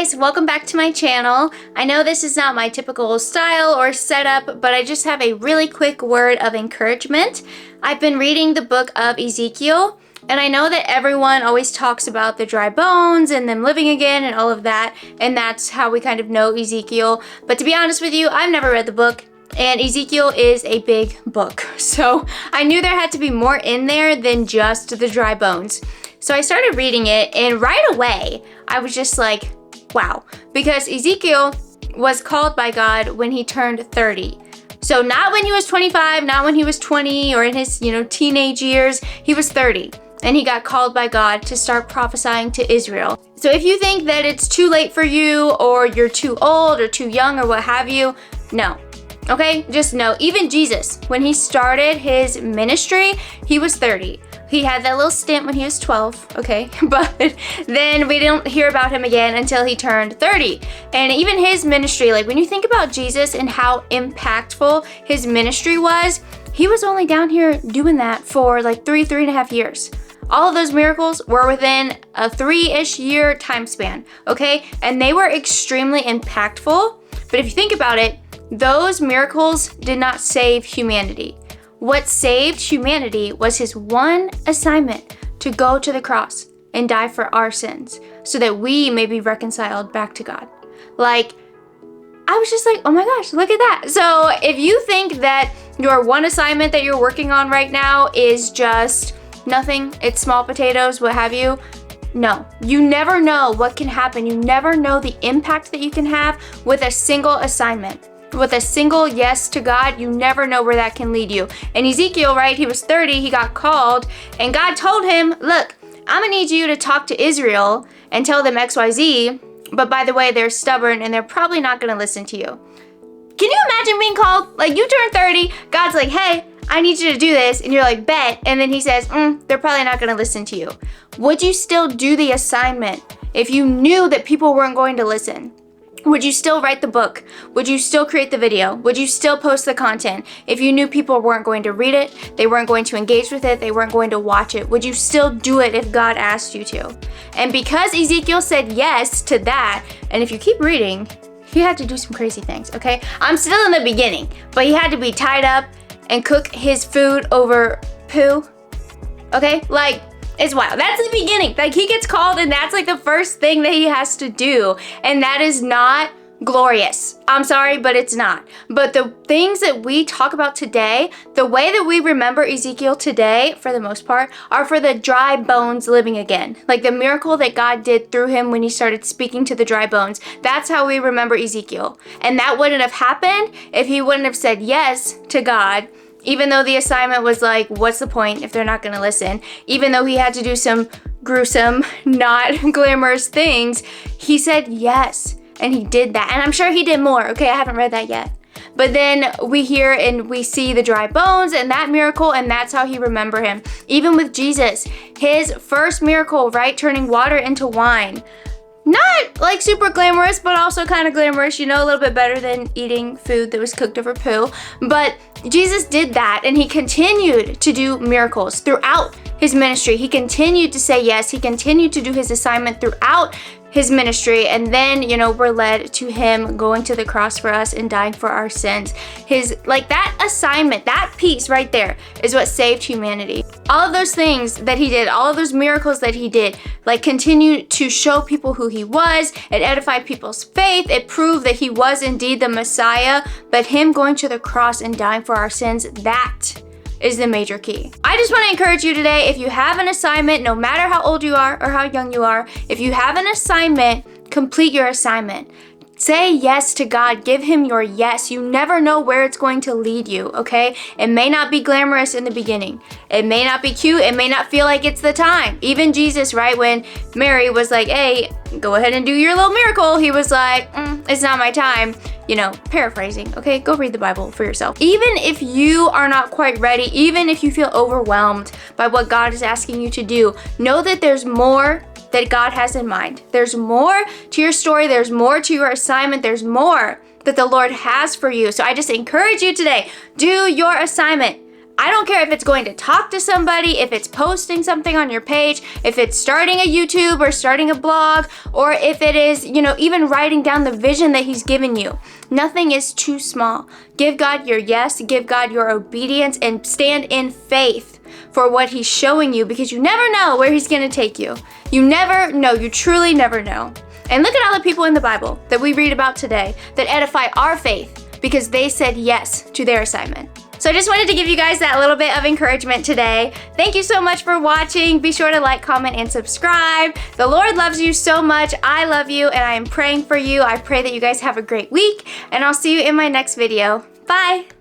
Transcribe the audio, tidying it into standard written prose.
guys, welcome back to my channel. I know this is not my typical style or setup, but I just have a really quick word of encouragement. I've been reading the book of Ezekiel, and I know that everyone always talks about the dry bones and them living again and all of that, and that's how we kind of know Ezekiel. But to be honest with you, I've never read the book, and Ezekiel is a big book. So I knew there had to be more in there than just the dry bones. So I started reading it, and right away, I was just like, wow, because Ezekiel was called by God when he turned 30. So not when he was 25, not when he was 20 or in his, teenage years, he was 30. And he got called by God to start prophesying to Israel. So if you think that it's too late for you or you're too old or too young or what have you, no. Okay, just know, even Jesus, when he started his ministry, he was 30. He had that little stint when he was 12, okay? But then we didn't hear about him again until he turned 30. And even his ministry, like when you think about Jesus and how impactful his ministry was, he was only down here doing that for like 3.5 years. All of those miracles were within a 3-ish year time span, okay? And they were extremely impactful. But if you think about it, those miracles did not save humanity. What saved humanity was his one assignment to go to the cross and die for our sins so that we may be reconciled back to God. Like, I was just like, oh my gosh, look at that. So if you think that your one assignment that you're working on right now is just nothing, it's small potatoes, what have you, no, you never know what can happen. You never know the impact that you can have with a single assignment. With a single yes to God, you never know where that can lead you. And Ezekiel, right, he was 30, he got called, and God told him, look, I'm gonna need you to talk to Israel and tell them XYZ, but by the way, they're stubborn and they're probably not gonna listen to you. Can you imagine being called? Like, you turn 30, God's like, hey, I need you to do this, and you're like, bet, and then he says, they're probably not gonna listen to you. Would you still do the assignment if you knew that people weren't going to listen? Would you still write the book? Would you still create the video? Would you still post the content if you knew people weren't going to read it, they weren't going to engage with it, they weren't going to watch it? Would you still do it if God asked you to? And because Ezekiel said yes to that, and if you keep reading, he had to do some crazy things, okay? I'm still in the beginning, but he had to be tied up and cook his food over poo, okay? Like, it's wild. That's the beginning. Like, he gets called and that's like the first thing that he has to do. And that is not glorious. I'm sorry, but it's not. But the things that we talk about today, the way that we remember Ezekiel today, for the most part, are for the dry bones living again. Like the miracle that God did through him when he started speaking to the dry bones. That's how we remember Ezekiel. And that wouldn't have happened if he wouldn't have said yes to God. Even though the assignment was like, what's the point if they're not gonna listen? Even though he had to do some gruesome, not glamorous things, he said yes, and he did that. And I'm sure he did more, okay? I haven't read that yet. But then we hear and we see the dry bones and that miracle, and that's how he remember him. Even with Jesus, his first miracle, right? Turning water into wine. Not like super glamorous, but also kind of glamorous, a little bit better than eating food that was cooked over poo. But Jesus did that, and he continued to do miracles throughout his ministry. He continued to say yes. He continued to do his assignment throughout his ministry, and then, we're led to him going to the cross for us and dying for our sins. That assignment, that piece right there is what saved humanity. All of those things that he did, all of those miracles that he did, continued to show people who he was. It edified people's faith. It proved that he was indeed the Messiah, but him going to the cross and dying for our sins, that is the major key. I just want to encourage you today, if you have an assignment, no matter how old you are or how young you are, if you have an assignment, complete your assignment. Say yes to God. Give him your yes. You never know where it's going to lead you, okay? It may not be glamorous in the beginning. It may not be cute. It may not feel like it's the time. Even Jesus, right, when Mary was like, hey, go ahead and do your little miracle, he was like, it's not my time. Paraphrasing, okay? Go read the Bible for yourself. Even if you are not quite ready, even if you feel overwhelmed by what God is asking you to do, know that there's more that God has in mind. There's more to your story. There's more to your assignment. There's more that the Lord has for you. So I just encourage you today, do your assignment. I don't care if it's going to talk to somebody, if it's posting something on your page, if it's starting a YouTube or starting a blog, or if it is, even writing down the vision that He's given you. Nothing is too small. Give God your yes, give God your obedience, and stand in faith for what He's showing you, because you never know where He's going to take you. You never know. You truly never know. And look at all the people in the Bible that we read about today that edify our faith because they said yes to their assignment. So I just wanted to give you guys that little bit of encouragement today. Thank you so much for watching. Be sure to like, comment, and subscribe. The Lord loves you so much. I love you, and I am praying for you. I pray that you guys have a great week, and I'll see you in my next video. Bye!